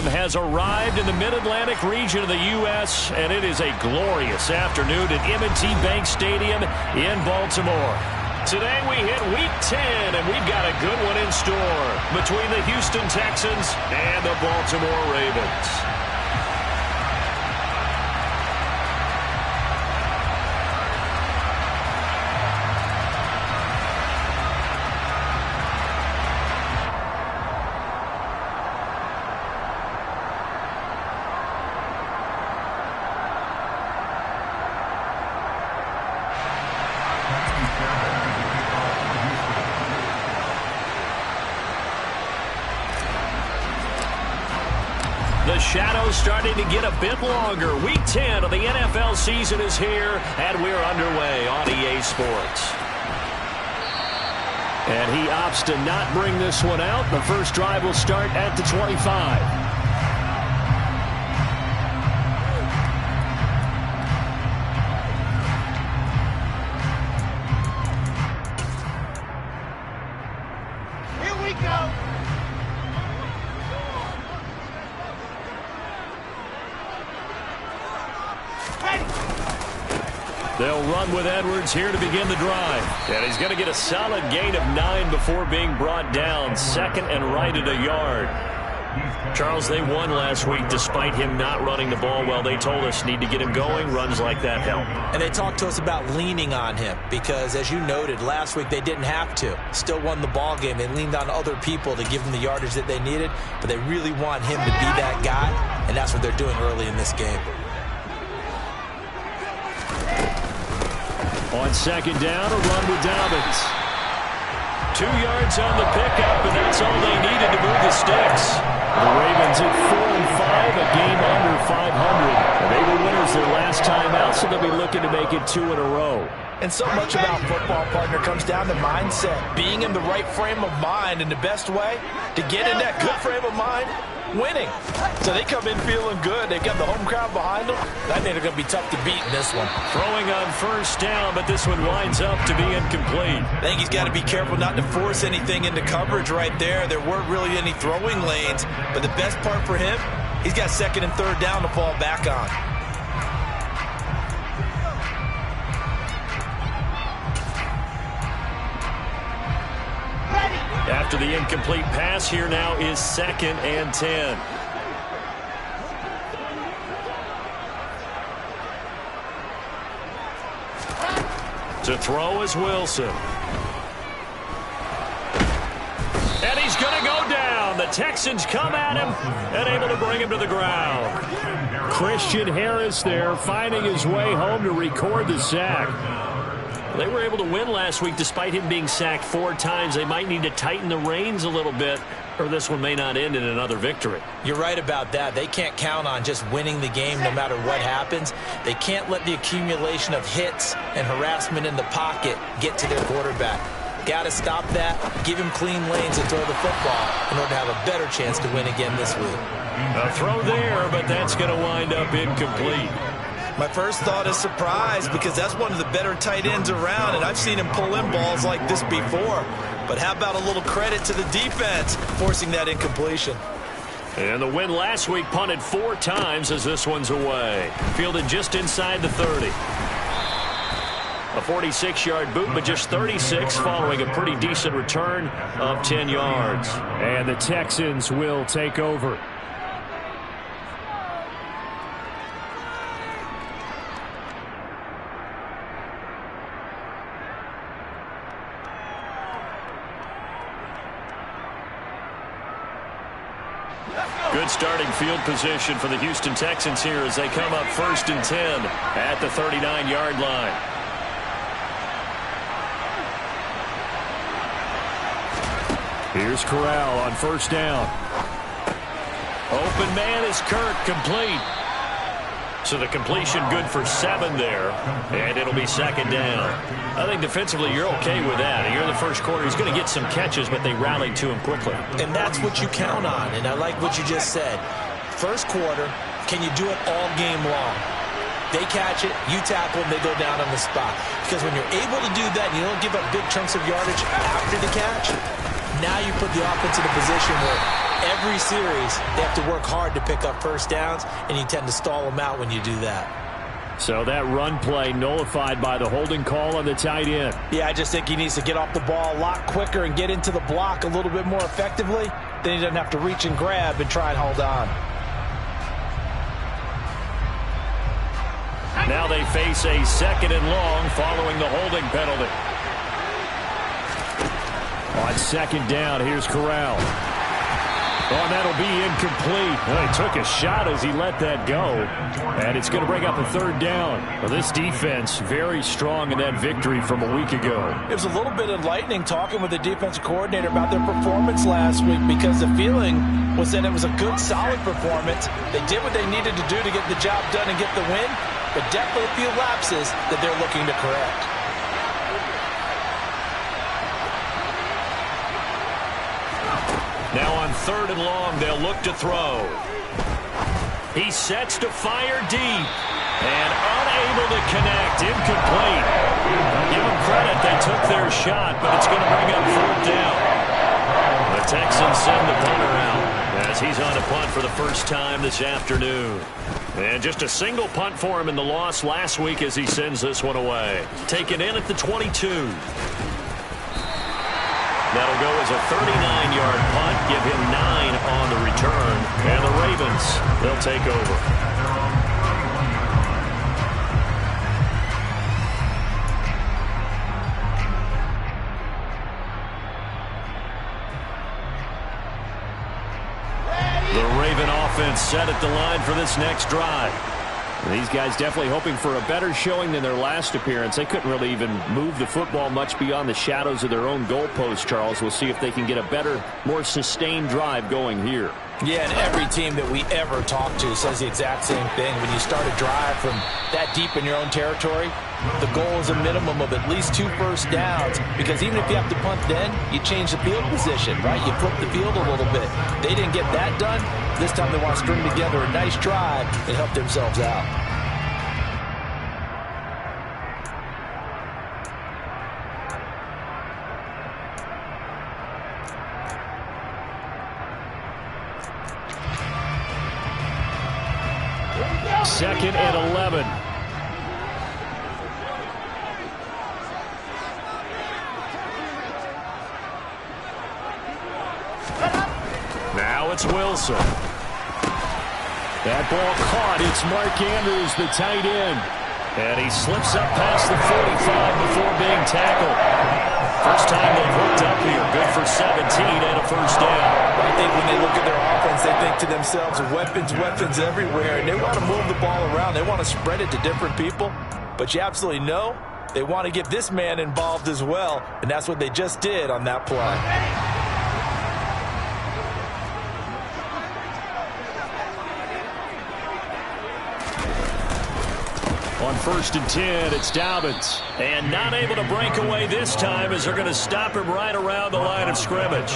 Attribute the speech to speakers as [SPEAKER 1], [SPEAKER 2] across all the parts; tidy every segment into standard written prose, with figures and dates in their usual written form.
[SPEAKER 1] Autumn has arrived in the mid-Atlantic region of the U.S., and it is a glorious afternoon at M&T Bank Stadium in Baltimore. Today we hit Week 10, and we've got a good one in store between the Houston Texans and the Baltimore Ravens. The shadow's starting to get a bit longer. Week 10 of the NFL season is here, and we're underway on EA Sports. And he opts to not bring this one out. The first drive will start at the 25. They'll run with Edwards here to begin the drive. And he's going to get a solid gain of 9 before being brought down. Second and right at a yard. Charles, they won last week despite him not running the ball well. They told us need to get him going. Runs like that help.
[SPEAKER 2] And they talked to us about leaning on him because, as you noted, last week they didn't have to. Still won the ball game. They leaned on other people to give them the yardage that they needed, but they really want him to be that guy, and that's what they're doing early in this game.
[SPEAKER 1] On second down, a run with Dobbins. 2 yards on the pickup, and that's all they needed to move the sticks. The Ravens at 4-5, a game under 500. They were winners their last time out, so they'll be looking to make it 2 in a row.
[SPEAKER 2] And so much about football, partner, comes down to mindset. Being in the right frame of mind, and the best way to get in that good frame of mind, winning. So they come in feeling good. They've got the home crowd behind them. I think they're going to be tough to beat in this one.
[SPEAKER 1] Throwing on first down, but this one winds up to be incomplete.
[SPEAKER 2] I think he's got to be careful not to force anything into coverage right there. There weren't really any throwing lanes, but the best part for him, he's got second and third down to fall back on.
[SPEAKER 1] After the incomplete pass, here now is 2nd and 10. To throw is Wilson. And he's going to go down. The Texans come at him and able to bring him to the ground. Christian Harris there finding his way home to record the sack. They were able to win last week despite him being sacked 4 times. They might need to tighten the reins a little bit, or this one may not end in another victory.
[SPEAKER 2] You're right about that. They can't count on just winning the game no matter what happens. They can't let the accumulation of hits and harassment in the pocket get to their quarterback. Got to stop that, give him clean lanes and throw the football in order to have a better chance to win again this week.
[SPEAKER 1] A throw there, but that's going to wind up incomplete.
[SPEAKER 2] My first thought is surprise because that's one of the better tight ends around, and I've seen him pull in balls like this before. But how about a little credit to the defense forcing that incompletion?
[SPEAKER 1] And the win last week punted 4 times as this one's away. Fielded just inside the 30. A 46-yard boot, but just 36 following a pretty decent return of 10 yards. And the Texans will take over. Good starting field position for the Houston Texans here as they come up 1st and 10 at the 39-yard line. Here's Corral on first down. Open man is Kirk, complete. So the completion good for 7 there, and it'll be 2nd down. I think defensively you're okay with that. You're in the first quarter. He's going to get some catches, but they rallied to him quickly.
[SPEAKER 2] And that's what you count on, and I like what you just said. First quarter, can you do it all game long? They catch it, you tackle, and they go down on the spot. Because when you're able to do that and you don't give up big chunks of yardage after the catch, now you put the offense in a position where every series, they have to work hard to pick up first downs, and you tend to stall them out when you do that.
[SPEAKER 1] So that run play nullified by the holding call on the tight end.
[SPEAKER 2] Yeah, I just think he needs to get off the ball a lot quicker and get into the block a little bit more effectively. Then he doesn't have to reach and grab and try and hold on.
[SPEAKER 1] Now they face a 2nd and long following the holding penalty. On 2nd down, here's Corral. Oh, and that'll be incomplete. Well, he took a shot as he let that go. And it's going to bring up a 3rd down. Well, this defense very strong in that victory from a week ago.
[SPEAKER 2] It was a little bit enlightening talking with the defensive coordinator about their performance last week, because the feeling was that it was a good, solid performance. They did what they needed to do to get the job done and get the win, but definitely a few lapses that they're looking to correct.
[SPEAKER 1] Now on 3rd and long, they'll look to throw. He sets to fire deep and unable to connect. Incomplete. I'll give them credit. They took their shot, but it's going to bring up 4th down. The Texans send the punter out as he's on a punt for the first time this afternoon. And just a single punt for him in the loss last week as he sends this one away. Taken in at the 22. That'll go as a 39-yard punt, give him 9 on the return. And the Ravens, they'll take over. The Raven offense set at the line for this next drive. These guys definitely hoping for a better showing than their last appearance. They couldn't really even move the football much beyond the shadows of their own goalpost, Charles. We'll see if they can get a better, more sustained drive going here.
[SPEAKER 2] Yeah, and every team that we ever talk to says the exact same thing. When you start a drive from that deep in your own territory, the goal is a minimum of at least 2 first downs, because even if you have to punt then, you change the field position, right? You flip the field a little bit. They didn't get that done. This time they want to string together a nice drive and help themselves out.
[SPEAKER 1] Second and 11. Now it's Wilson. That ball caught. It's Mark Andrews, the tight end. And he slips up past the 45 before being tackled. First time they've hooked up here. Good for 17 and a first down.
[SPEAKER 2] I think when they look at their offense, they think to themselves, weapons everywhere. And they want to move the ball around. They want to spread it to different people. But you absolutely know they want to get this man involved as well. And that's what they just did on that play.
[SPEAKER 1] On 1st and 10, it's Dobbins. And not able to break away this time as they're going to stop him right around the line of scrimmage.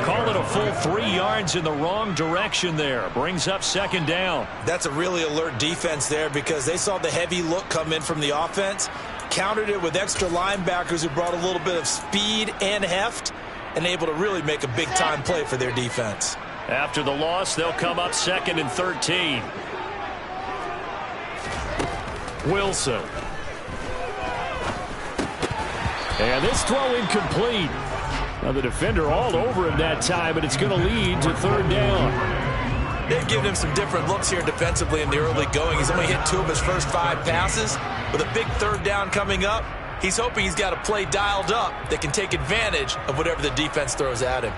[SPEAKER 1] Call it a full 3 yards in the wrong direction there. Brings up 2nd down.
[SPEAKER 2] That's a really alert defense there, because they saw the heavy look come in from the offense, countered it with extra linebackers who brought a little bit of speed and heft, and able to really make a big-time play for their defense.
[SPEAKER 1] After the loss, they'll come up 2nd and 13. Wilson. And this throw incomplete. Now the defender all over him that time, but it's going to lead to 3rd down.
[SPEAKER 2] They've given him some different looks here defensively in the early going. He's only hit 2 of his first 5 passes. With a big 3rd down coming up, he's hoping he's got a play dialed up that can take advantage of whatever the defense throws at him.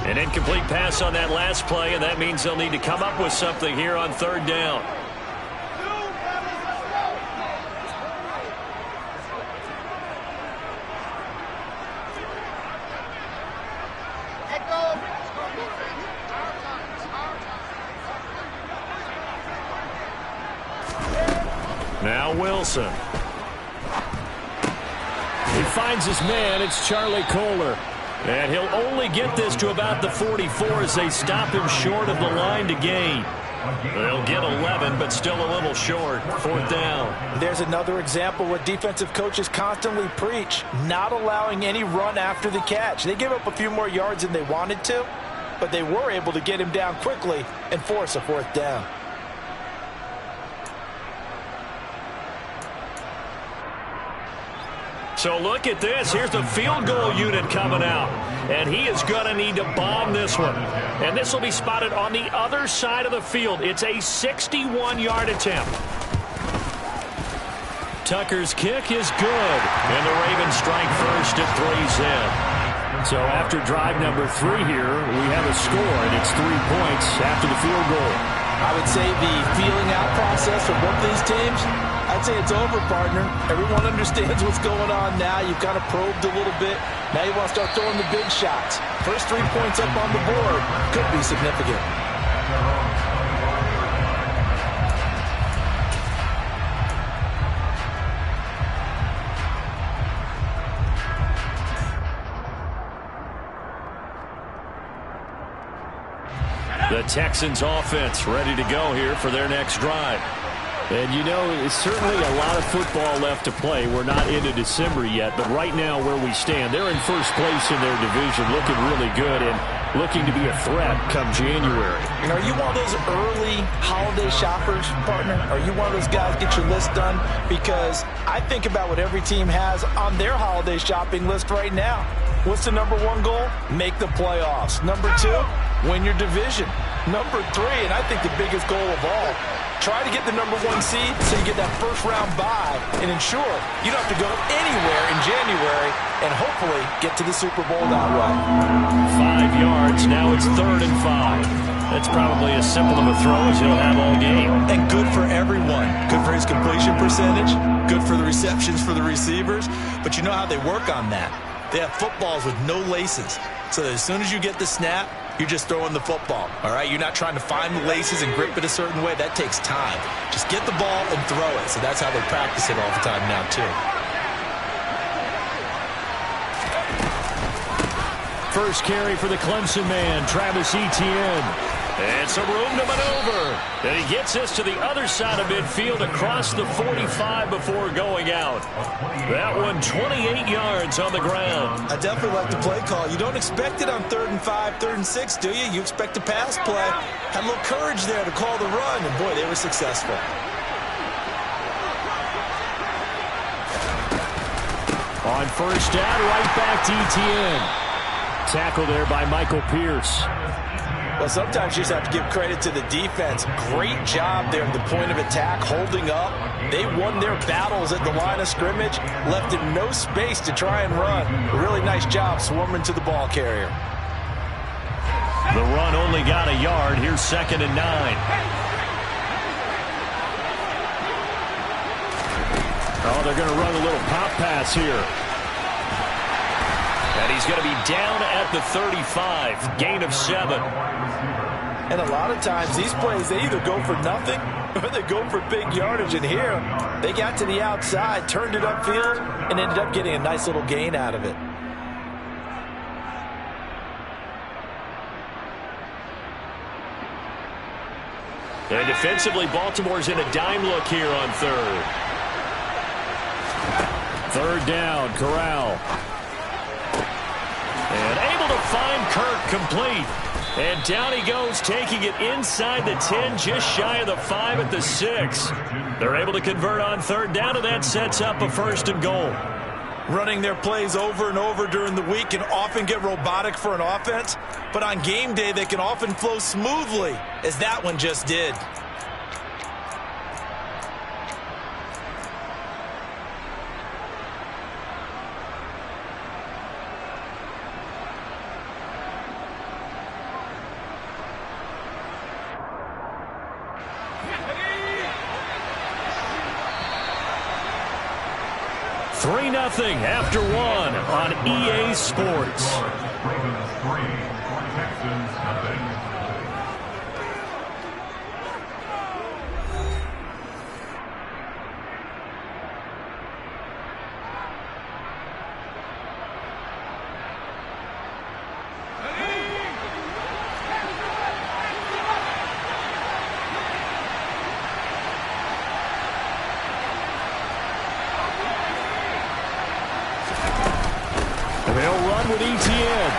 [SPEAKER 1] An incomplete pass on that last play, and that means they'll need to come up with something here on 3rd down. Now Wilson. He finds his man. It's Charlie Kohler. And he'll only get this to about the 44 as they stop him short of the line to gain. They'll get 11, but still a little short. 4th down.
[SPEAKER 2] There's another example what defensive coaches constantly preach, not allowing any run after the catch. They gave up a few more yards than they wanted to, but they were able to get him down quickly and force a 4th down.
[SPEAKER 1] So look at this. Here's the field goal unit coming out. And he is going to need to bomb this one. And this will be spotted on the other side of the field. It's a 61-yard attempt. Tucker's kick is good. And the Ravens strike first at 3's in. So after drive number 3 here, we have a score, and it's 3 points after the field goal.
[SPEAKER 2] I would say the feeling out process for both these teams, I'd say it's over, partner. Everyone understands what's going on now. You've kind of probed a little bit. Now you want to start throwing the big shots. First 3 points up on the board could be significant.
[SPEAKER 1] The Texans offense ready to go here for their next drive. And you know, it's certainly a lot of football left to play. We're not into December yet, but right now where we stand, they're in first place in their division, looking really good and looking to be a threat come January.
[SPEAKER 2] And are you one of those early holiday shoppers, partner? Are you one of those guys get your list done? Because I think about what every team has on their holiday shopping list right now. What's the number 1 goal? Make the playoffs. Number 2, win your division. Number 3, and I think the biggest goal of all, try to get the number 1 seed so you get that first-round bye and ensure you don't have to go anywhere in January and hopefully get to the Super Bowl that way.
[SPEAKER 1] 5 yards. Now it's 3rd and 5. That's probably as simple of a throw as he'll have all game.
[SPEAKER 2] And good for everyone. Good for his completion percentage. Good for the receptions for the receivers. But you know how they work on that. They have footballs with no laces. So that as soon as you get the snap, you're just throwing the football, all right? You're not trying to find the laces and grip it a certain way. That takes time. Just get the ball and throw it. So that's how they practice it all the time now, too.
[SPEAKER 1] First carry for the Clemson man, Travis Etienne. And some room to maneuver. And he gets us to the other side of midfield across the 45 before going out. That one 28 yards on the ground.
[SPEAKER 2] I definitely like the play call. You don't expect it on 3rd and 5, 3rd and 6, do you? You expect a pass play. Had a little courage there to call the run, and boy, they were successful.
[SPEAKER 1] On first down, right back to Etienne. Tackle there by Michael Pierce.
[SPEAKER 2] Well, sometimes you just have to give credit to the defense. Great job there at the point of attack, holding up. They won their battles at the line of scrimmage, left him no space to try and run. A really nice job swarming to the ball carrier.
[SPEAKER 1] The run only got a yard. Here's 2nd and 9. Oh, they're going to run a little pop pass here. And he's going to be down at the 35. Gain of 7.
[SPEAKER 2] And a lot of times these plays, they either go for nothing or they go for big yardage. And here, they got to the outside, turned it upfield, and ended up getting a nice little gain out of it.
[SPEAKER 1] And defensively, Baltimore's in a dime look here on 3rd. 3rd down, Corral. And able to find Kirk complete. And down he goes, taking it inside the 10, just shy of the 5 at the 6. They're able to convert on 3rd down, and that sets up a 1st and goal.
[SPEAKER 2] Running their plays over and over during the week can often get robotic for an offense, but on game day they can often flow smoothly, as that one just did.
[SPEAKER 1] Nothing after 1 on EA Sports.
[SPEAKER 3] Ravens 3, Texans nothing.
[SPEAKER 1] They'll run with Etienne.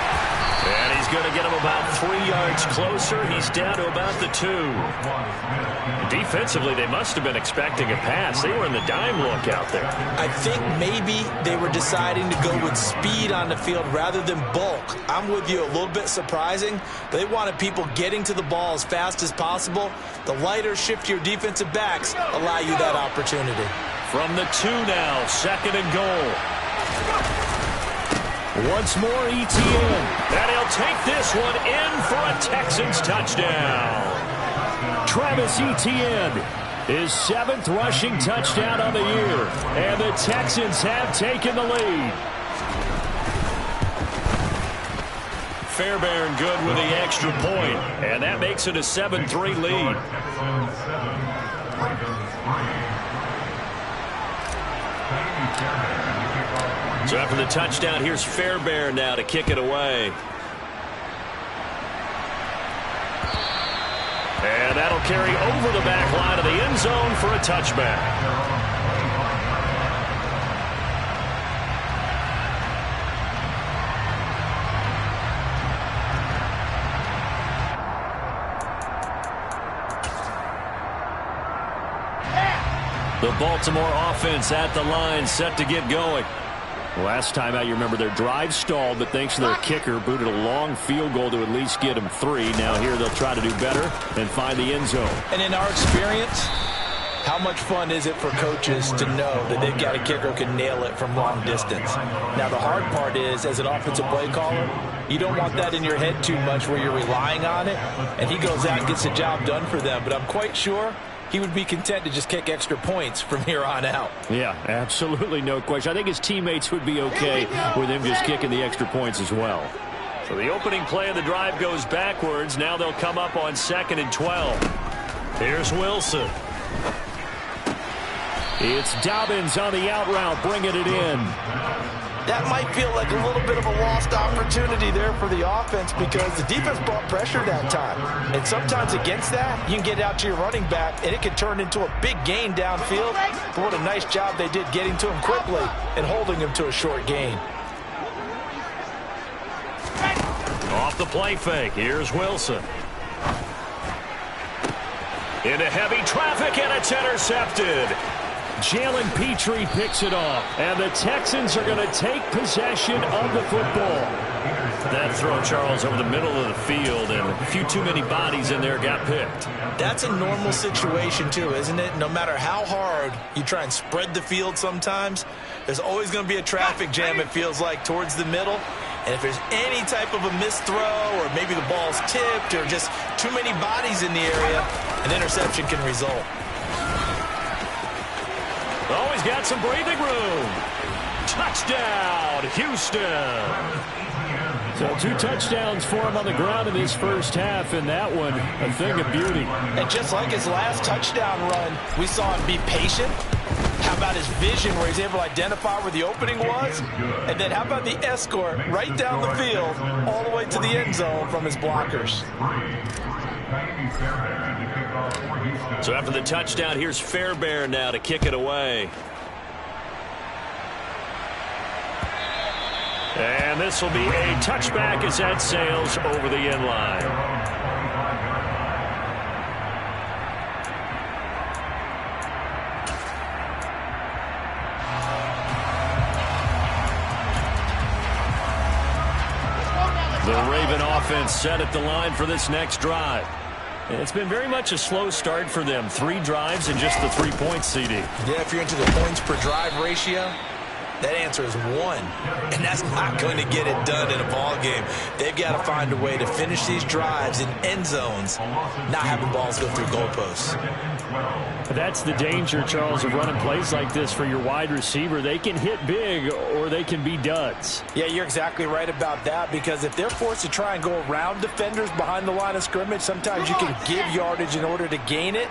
[SPEAKER 1] And he's going to get him about 3 yards closer. He's down to about the 2. Defensively, they must have been expecting a pass. They were in the dime look out there.
[SPEAKER 2] I think maybe they were deciding to go with speed on the field rather than bulk. I'm with you, a little bit surprising. They wanted people getting to the ball as fast as possible. The lighter, shiftier defensive backs allow you that opportunity.
[SPEAKER 1] From the 2 now, 2nd and goal. Once more, Etienne. And he'll take this one in for a Texans touchdown. Travis Etienne, his 7th rushing touchdown on the year. And the Texans have taken the lead. Fairbairn good with the extra point. And that makes it a 7-3 lead. So after the touchdown, here's Fairbairn now to kick it away. And that'll carry over the back line of the end zone for a touchback. The Baltimore offense at the line, set to get going. Last time out, you remember their drive stalled, but thanks to their kicker, booted a long field goal to at least get them 3. Now here they'll try to do better and find the end zone.
[SPEAKER 2] And in our experience, how much fun is it for coaches to know that they've got a kicker who can nail it from long distance? Now, the hard part is, as an offensive play caller, you don't want that in your head too much where you're relying on it, and he goes out and gets the job done for them. But I'm quite sure he would be content to just kick extra points from here on out.
[SPEAKER 1] Yeah, absolutely no question. I think his teammates would be okay with him just kicking the extra points as well. So the opening play of the drive goes backwards. Now they'll come up on 2nd and 12. Here's Wilson. It's Dobbins on the out route, bringing it in.
[SPEAKER 2] That might feel like a little bit of a lost opportunity there for the offense because the defense brought pressure that time. And sometimes against that, you can get out to your running back, and it can turn into a big gain downfield. But what a nice job they did getting to him quickly and holding him to a short gain.
[SPEAKER 1] Off the play fake, here's Wilson. Into heavy traffic, and it's intercepted. Jalen Petrie picks it off, and the Texans are going to take possession of the football. That throw, Charles, over the middle of the field, and a few too many bodies in there got picked.
[SPEAKER 2] That's a normal situation, too, isn't it? No matter how hard you try and spread the field sometimes, there's always going to be a traffic jam, it feels like, towards the middle. And if there's any type of a missed throw or maybe the ball's tipped or just too many bodies in the area, an interception can result.
[SPEAKER 1] Oh, he's got some breathing room. Touchdown, Houston. So 2 touchdowns for him on the ground in this first half, and that one a thing of beauty.
[SPEAKER 2] And just like his last touchdown run, we saw him be patient. How about his vision where he's able to identify where the opening was? And then how about the escort right down the field all the way to the end zone from his blockers?
[SPEAKER 1] So after the touchdown, here's Fairbairn now to kick it away. And this will be a touchback as that sails over the end line. The Raven offense set at the line for this next drive. It's been very much a slow start for them. 3 drives and just the 3 points, CD.
[SPEAKER 2] Yeah, if you're into the points per drive ratio, that answer is 1. And that's not going to get it done in a ball game. They've got to find a way to finish these drives in end zones, not having balls go through goalposts.
[SPEAKER 1] That's the danger, Charles, of running plays like this for your wide receiver. They can hit big or they can be duds.
[SPEAKER 2] Yeah, you're exactly right about that, because if they're forced to try and go around defenders behind the line of scrimmage, sometimes you can give yardage in order to gain it.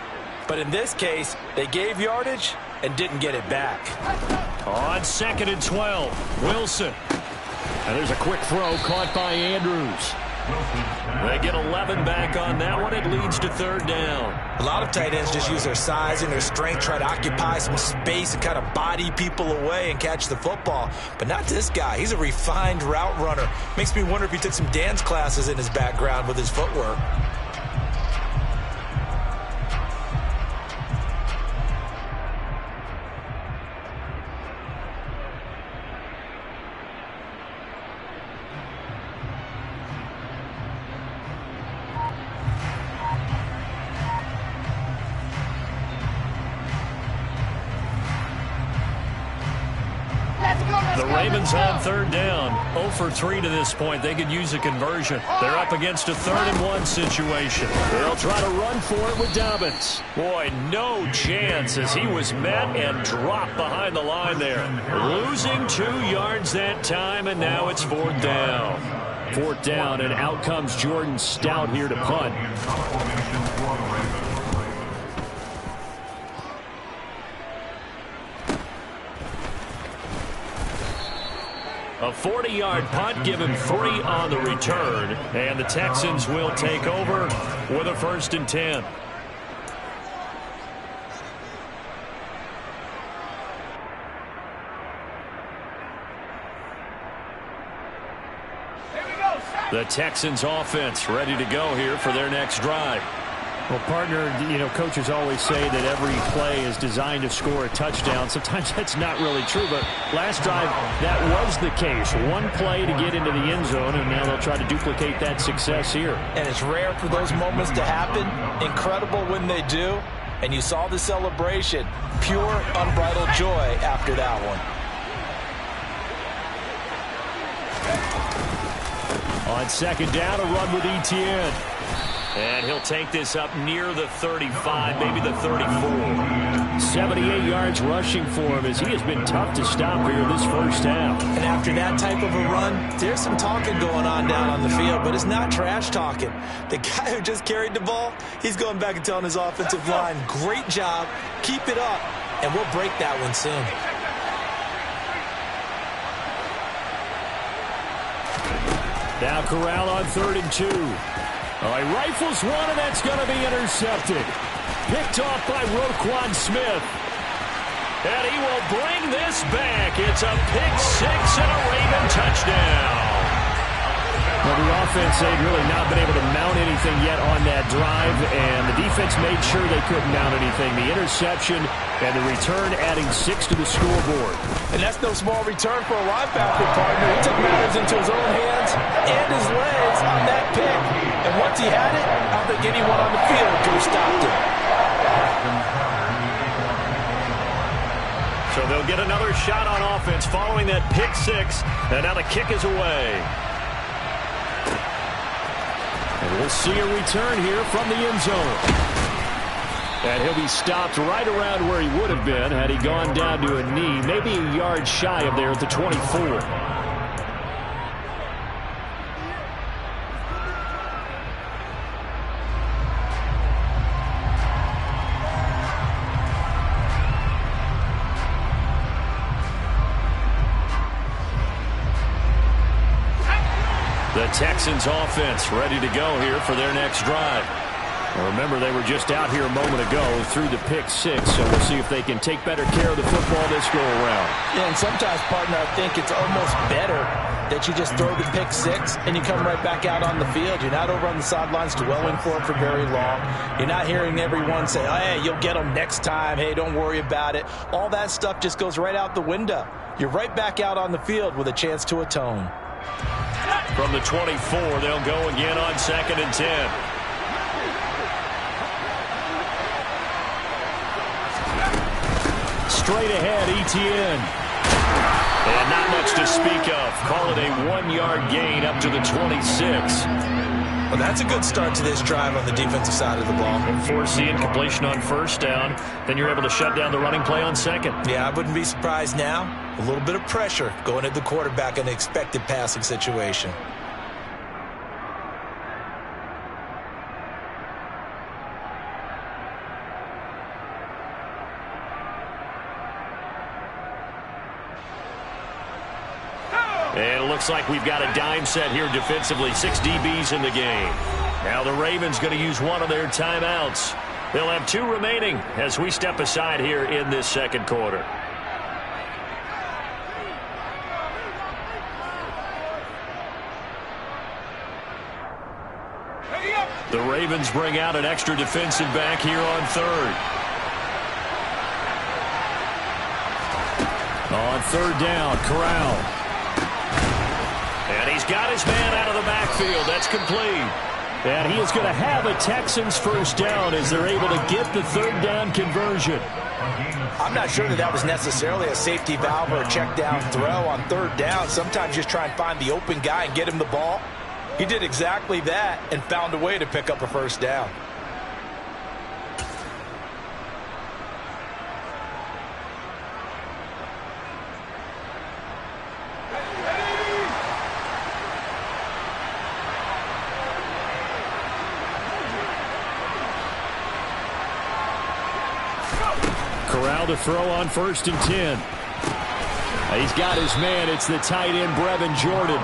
[SPEAKER 2] But in this case, they gave yardage and didn't get it back.
[SPEAKER 1] On 2nd and 12, Wilson. And there's a quick throw caught by Andrews. They get 11 back on that one. It leads to third down.
[SPEAKER 2] A lot of tight ends just use their size and their strength, try to occupy some space and kind of body people away and catch the football. But not this guy. He's a refined route runner. Makes me wonder if he took some dance classes in his background with his footwork.
[SPEAKER 1] The Ravens on third down. 0 for 3 to this point. They could use a conversion. They're up against a 3rd-and-1 situation. They'll try to run for it with Dobbins. Boy, no chance as he was met and dropped behind the line there. Losing 2 yards that time, and now it's 4th down. 4th down, and out comes Jordan Stout here to punt. A 40-yard punt, give him 3 on the return, and the Texans will take over with a 1st and 10. The Texans offense ready to go here for their next drive.
[SPEAKER 4] Well, partner, coaches always say that every play is designed to score a touchdown. Sometimes that's not really true, but last drive, that was the case. One play to get into the end zone, and now they'll try to duplicate that success here.
[SPEAKER 2] And it's rare for those moments to happen. Incredible when they do. And you saw the celebration. Pure, unbridled joy after that one.
[SPEAKER 1] On 2nd down, a run with Etienne. And he'll take this up near the 35, maybe the 34.
[SPEAKER 4] 78 yards rushing for him as he has been tough to stop here this first half.
[SPEAKER 2] And after that type of a run, there's some talking going on down on the field, but it's not trash talking. The guy who just carried the ball, he's going back and telling his offensive line, great job, keep it up, and we'll break that one soon.
[SPEAKER 1] Now Corral on 3rd and 2. He rifles one, and that's going to be intercepted. Picked off by Roquan Smith. And he will bring this back. It's a pick 6 and a Raven touchdown.
[SPEAKER 4] Well, the offense, they'd really not been able to mount anything yet on that drive, and the defense made sure they couldn't mount anything. The interception and the return adding 6 to the scoreboard.
[SPEAKER 2] And that's no small return for a linebacker, partner. He took matters into his own hands and his legs on that pick. And once he had it, I don't think anyone on the field could have stopped it.
[SPEAKER 1] So they'll get another shot on offense following that pick 6, and now the kick is away. And we'll see a return here from the end zone. And he'll be stopped right around where he would have been had he gone down to a knee, maybe a yard shy of there at the 24. The Texans offense ready to go here for their next drive. Well, remember, they were just out here a moment ago through the pick 6, so we'll see if they can take better care of the football this go-around.
[SPEAKER 2] Yeah, and sometimes, partner, I think it's almost better that you just throw the pick 6 and you come right back out on the field. You're not over on the sidelines dwelling for it for very long. You're not hearing everyone say, oh, hey, you'll get them next time. Hey, don't worry about it. All that stuff just goes right out the window. You're right back out on the field with a chance to atone.
[SPEAKER 1] From the 24, they'll go again on 2nd and 10. Straight ahead, Etienne. And not much to speak of. Call it a 1-yard gain up to the 26.
[SPEAKER 2] Well, that's a good start to this drive on the defensive side of the ball.
[SPEAKER 1] Forcing completion on 1st down. Then you're able to shut down the running play on 2nd.
[SPEAKER 2] Yeah, I wouldn't be surprised now. A little bit of pressure going at the quarterback in an expected passing situation.
[SPEAKER 1] looks like we've got a dime set here defensively. 6 DBs in the game. Now the Ravens going to use one of their timeouts. They'll have 2 remaining as we step aside here in this second quarter. The Ravens bring out an extra defensive back here on third. On third down, Corral. And he's got his man out of the backfield. That's complete. And he is going to have a Texans first down as they're able to get the third down conversion.
[SPEAKER 2] I'm not sure that was necessarily a safety valve or a check down throw on third down. Sometimes just try and find the open guy and get him the ball. He did exactly that and found a way to pick up a first down.
[SPEAKER 1] Corral to throw on 1st and 10. He's got his man. It's the tight end, Brevin Jordan.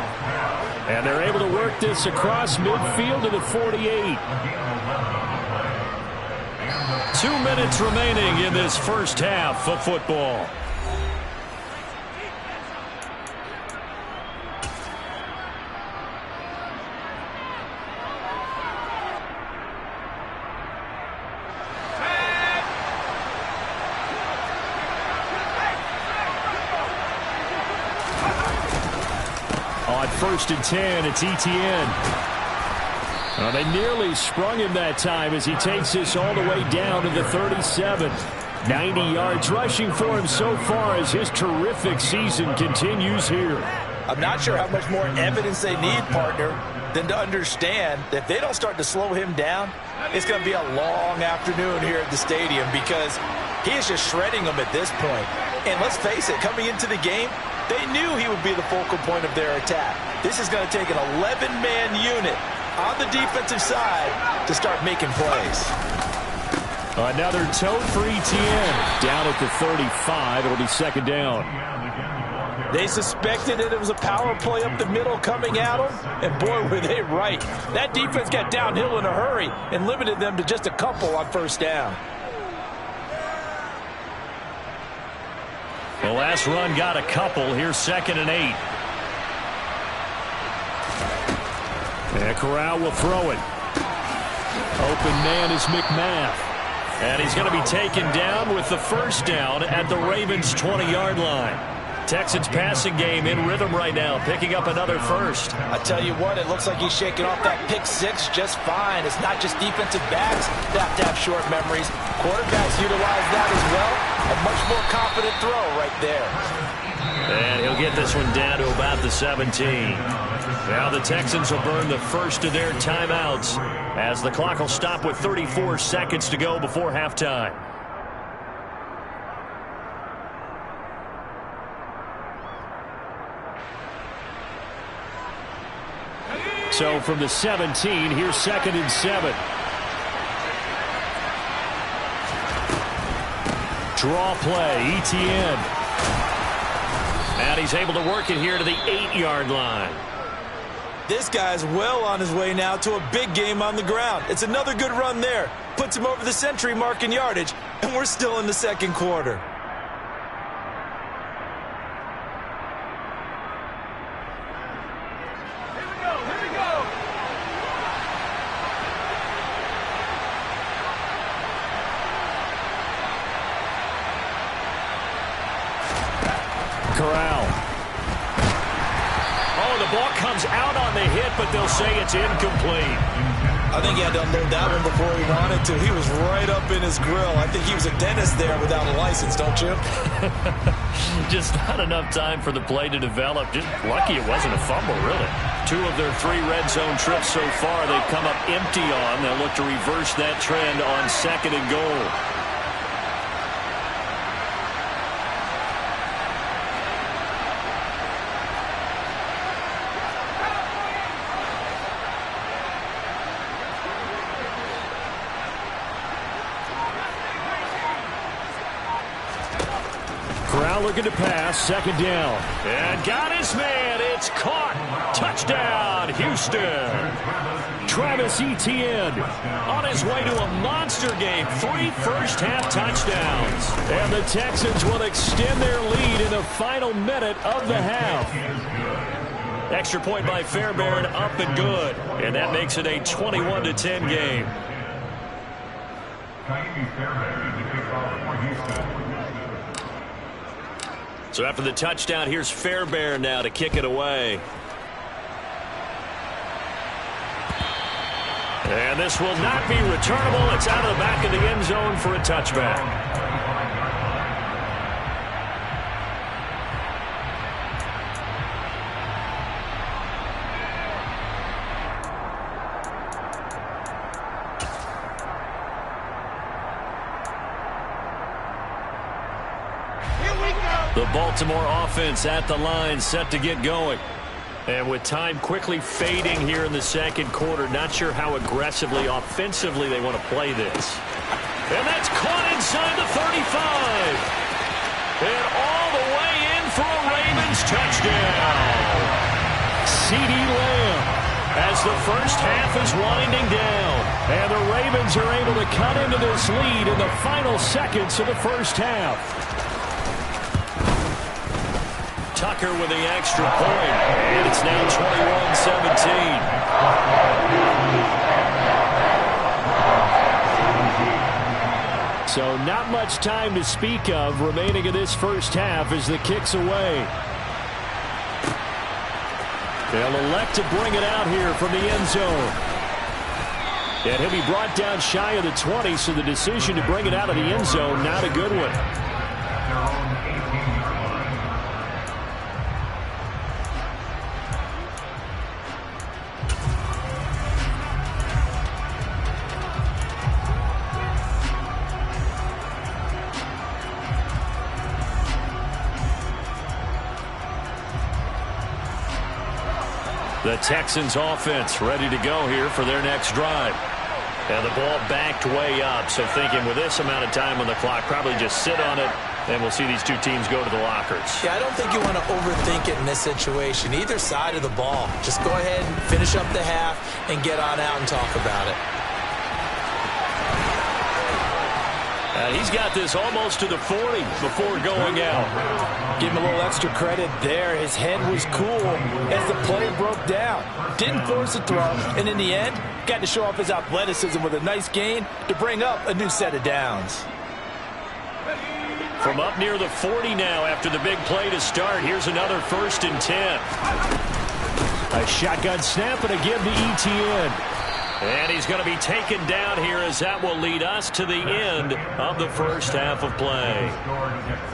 [SPEAKER 1] And they're able to work this across midfield to the 48. 2 minutes remaining in this first half of football. On 1st and 10, it's Etienne. They nearly sprung him that time as he takes this all the way down to the 37. 90 yards rushing for him so far as his terrific season continues here.
[SPEAKER 2] I'm not sure how much more evidence they need, partner, than to understand that if they don't start to slow him down, it's going to be a long afternoon here at the stadium because he is just shredding them at this point. And let's face it, coming into the game, they knew he would be the focal point of their attack. This is going to take an 11-man unit on the defensive side to start making plays.
[SPEAKER 1] Another tote for Etienne. Down at the 35. It'll be 2nd down.
[SPEAKER 2] They suspected that it was a power play up the middle coming at them, and boy, were they right. That defense got downhill in a hurry and limited them to just a couple on 1st down.
[SPEAKER 1] The last run got a couple. Here's 2nd and 8. And Corral will throw it. Open man is McMath. And he's going to be taken down with the first down at the Ravens' 20-yard line. Texans passing game in rhythm right now, picking up another first.
[SPEAKER 2] I tell you what, it looks like he's shaking off that pick 6 just fine. It's not just defensive backs that have to have short memories. Quarterbacks utilize that as well. A much more confident throw right there.
[SPEAKER 1] And he'll get this one down to about the 17. Now the Texans will burn the first of their timeouts as the clock will stop with 34 seconds to go before halftime. So from the 17, here's 2nd and 7. Draw play, Etienne. And he's able to work it here to the 8-yard line.
[SPEAKER 2] This guy's well on his way now to a big game on the ground. It's another good run there. Puts him over the century mark in yardage, and we're still in the second quarter.
[SPEAKER 1] Corral. Oh, the ball comes out on the hit, but they'll say it's incomplete.
[SPEAKER 2] I think he had to unload that one before he wanted to. He was right up in his grill. I think he was a dentist there without a license, don't you?
[SPEAKER 1] Just not enough time for the play to develop. Just lucky it wasn't a fumble, really. 2 of their 3 red zone trips so far they've come up empty on. They'll look to reverse that trend on 2nd and goal. Now looking to pass, second down. And got his man. It's caught. Touchdown, Houston. Travis Etienne on his way to a monster game. 3 first-half touchdowns. And the Texans will extend their lead in the final minute of the half. Extra point by Fairbairn, up and good. And that makes it a 21-10 game. So after the touchdown, here's Fairbairn now to kick it away. And this will not be returnable. It's out of the back of the end zone for a touchback. The Baltimore offense at the line, set to get going. And with time quickly fading here in the second quarter, not sure how aggressively, offensively they want to play this. And that's caught inside the 35. And all the way in for a Ravens touchdown. CeeDee Lamb as the first half is winding down. And the Ravens are able to cut into this lead in the final seconds of the first half. Tucker with the extra point, and it's now 21-17. So not much time to speak of remaining in this first half as the kick's away. They'll elect to bring it out here from the end zone. And he'll be brought down shy of the 20, so the decision to bring it out of the end zone, not a good one. The Texans offense ready to go here for their next drive. And the ball backed way up, so thinking with this amount of time on the clock, probably just sit on it, and we'll see these two teams go to the lockers.
[SPEAKER 2] Yeah, I don't think you want to overthink it in this situation. Either side of the ball. Just go ahead and finish up the half and get on out and talk about it.
[SPEAKER 1] And he's got this almost to the 40 before going out.
[SPEAKER 5] Give him a little extra credit there. His head was cool as the play broke down. Didn't force a throw, and in the end, got to show off his athleticism with a nice gain to bring up a new set of downs.
[SPEAKER 1] From up near the 40 now after the big play to start, here's another 1st and 10. A shotgun snap and a give to Etienne. And he's going to be taken down here as that will lead us to the end of the first half of play.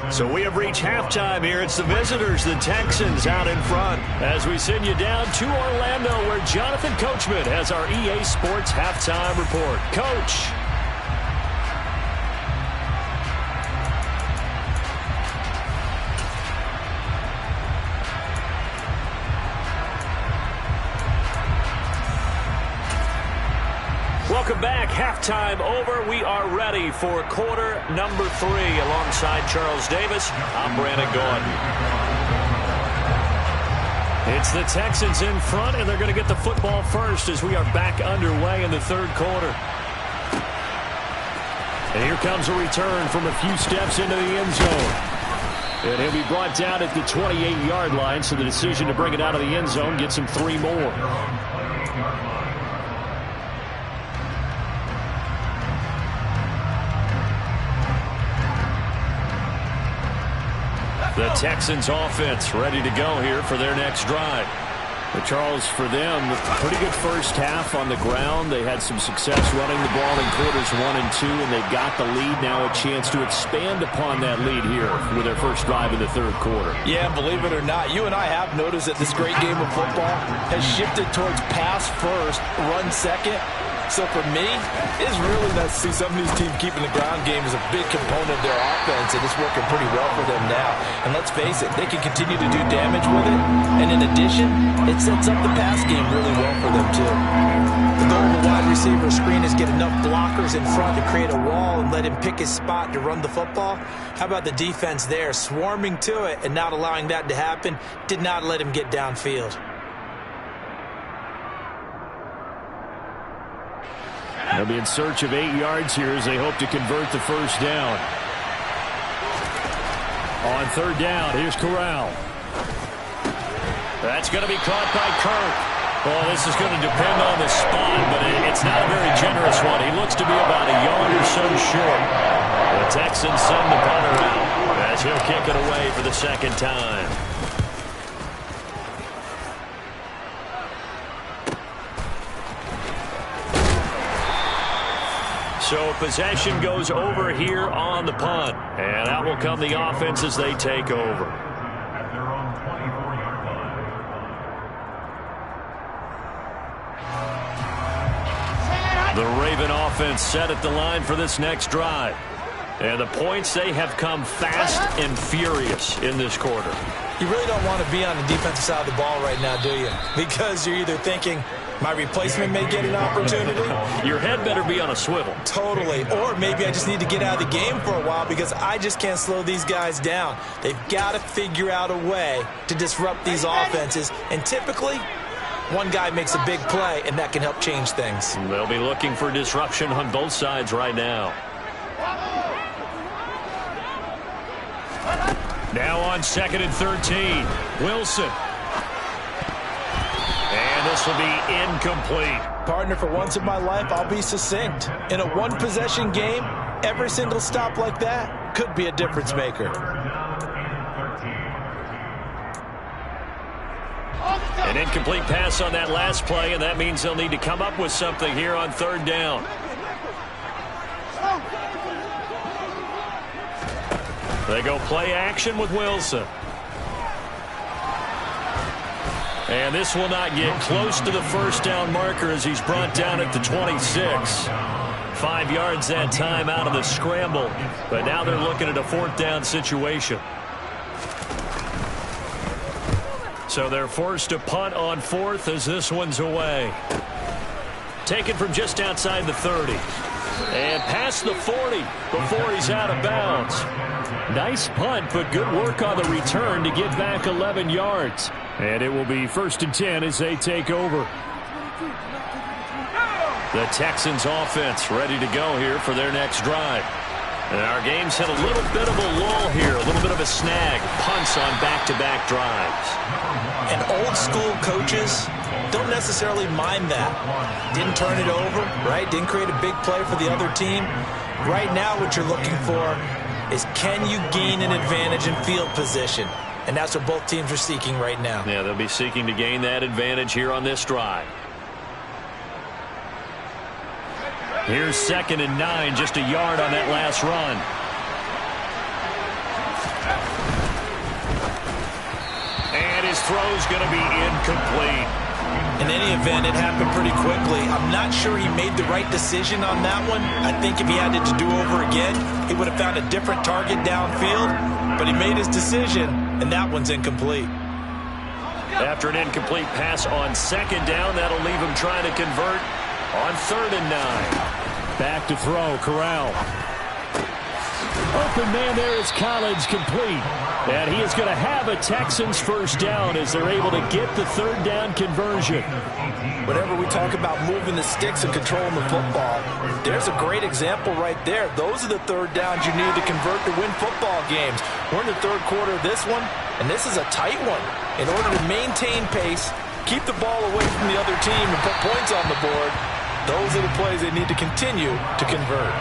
[SPEAKER 1] So we have reached halftime here. It's the visitors, the Texans, out in front. As we send you down to Orlando, where Jonathan Coachman has our EA Sports halftime report. Coach. Welcome back. Halftime over. We are ready for quarter number 3. Alongside Charles Davis, I'm Brandon Gordon. It's the Texans in front, and they're going to get the football first as we are back underway in the third quarter. And here comes a return from a few steps into the end zone. And he'll be brought down at the 28-yard line, so the decision to bring it out of the end zone gets him 3 more. The Texans offense ready to go here for their next drive. But Charles, for them, a pretty good first half on the ground. They had some success running the ball in quarters 1 and 2, and they've got the lead now, a chance to expand upon that lead here with their first drive in the third quarter.
[SPEAKER 5] Yeah, believe it or not, you and I have noticed that this great game of football has shifted towards pass first, run second. So for me, it's really nice to see some of these teams keeping the ground game as a big component of their offense, and it's working pretty well for them now. And let's face it, they can continue to do damage with it. And in addition, it sets up the pass game really well for them, too. The goal of a wide receiver screen is get enough blockers in front to create a wall and let him pick his spot to run the football. How about the defense there, swarming to it and not allowing that to happen? Did not let him get downfield.
[SPEAKER 4] They'll be in search of 8 yards here as they hope to convert the first down. On third down, here's Corral. That's going to be caught by Kirk. Well, this is going to depend on the spot, but it's not a very generous one. He looks to be about a yard or so short. The Texans send the punter out as he'll kick it away for the second time. So possession goes over here on the punt. And out will come the offense as they take over.
[SPEAKER 3] At their own 24-yard line.
[SPEAKER 1] The Raven offense set at the line for this next drive. And the points, they have come fast and furious in this quarter.
[SPEAKER 2] You really don't want to be on the defensive side of the ball right now, do you? Because you're either thinking, my replacement may get an opportunity.
[SPEAKER 1] Your head better be on a swivel.
[SPEAKER 2] Totally. Or maybe I just need to get out of the game for a while because I just can't slow these guys down. They've got to figure out a way to disrupt these offenses. And typically, one guy makes a big play, and that can help change things.
[SPEAKER 1] They'll be looking for disruption on both sides right now. Now on 2nd and 13. Wilson. And this will be incomplete.
[SPEAKER 5] Partner, for once in my life, I'll be succinct. In a one-possession game, every single stop like that could be a difference maker.
[SPEAKER 1] An incomplete pass on that last play, and that means they'll need to come up with something here on third down. They go play action with Wilson. And this will not get close to the first down marker as he's brought down at the 26. 5 yards that time out of the scramble. But now they're looking at a fourth down situation. So they're forced to punt on fourth as this one's away. Taken from just outside the 30. And past the 40 before he's out of bounds. Nice punt, but good work on the return to get back 11 yards. And it will be 1st and 10 as they take over. The Texans offense ready to go here for their next drive. And our game's hit a little bit of a lull here, a little bit of a snag. Punts on back-to-back drives.
[SPEAKER 2] And old school coaches don't necessarily mind that. Didn't turn it over, right? Didn't create a big play for the other team. Right now what you're looking for is can you gain an advantage in field position? And that's what both teams are seeking right now.
[SPEAKER 1] Yeah, they'll be seeking to gain that advantage here on this drive. Here's 2nd and 9, just a yard on that last run. And his throw's going to be incomplete.
[SPEAKER 2] In any event, it happened pretty quickly. I'm not sure he made the right decision on that one. I think if he had it to do over again, he would have found a different target downfield. But he made his decision, and that one's incomplete.
[SPEAKER 1] After an incomplete pass on 2nd down, that'll leave him trying to convert on 3rd and 9.
[SPEAKER 4] Back to throw, Corral. Open man there is Collins, complete. And he is going to have a Texans first down as they're able to get the 3rd down conversion.
[SPEAKER 5] Whenever we talk about moving the sticks and controlling the football, there's a great example right there. Those are the 3rd downs you need to convert to win football games. We're in the 3rd quarter of this one, and this is a tight one. In order to maintain pace, keep the ball away from the other team, and put points on the board, those are the plays they need to continue to convert.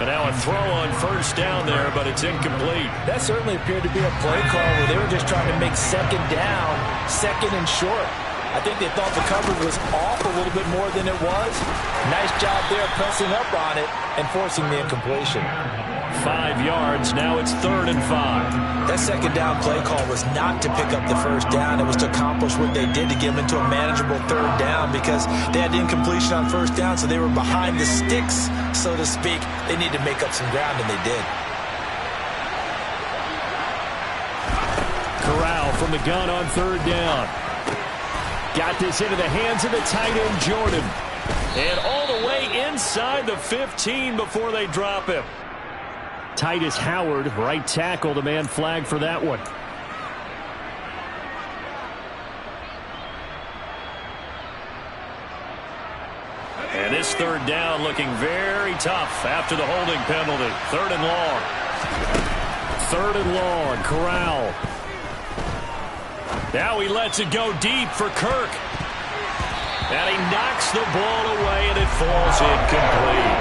[SPEAKER 1] And now a throw on 1st down there, but it's incomplete.
[SPEAKER 5] That certainly appeared to be a play call where they were just trying to make 2nd down, 2nd and short. I think they thought the coverage was off a little bit more than it was. Nice job there pressing up on it and forcing the incompletion.
[SPEAKER 1] 5 yards, now it's 3rd and 5.
[SPEAKER 2] That 2nd down play call was not to pick up the first down. It was to accomplish what they did to get them into a manageable 3rd down because they had the incompletion on 1st down, so they were behind the sticks, so to speak. They need to make up some ground, and they did.
[SPEAKER 1] Corral from the gun on third down. Got this into the hands of the tight end, Jordan. And all the way inside the 15 before they drop him. Titus Howard, right tackle, the man flagged for that one. And this third down looking very tough after the holding penalty. Third and long. Third and long. Corral. Now he lets it go deep for Kirk. And he knocks the ball away, and it falls incomplete.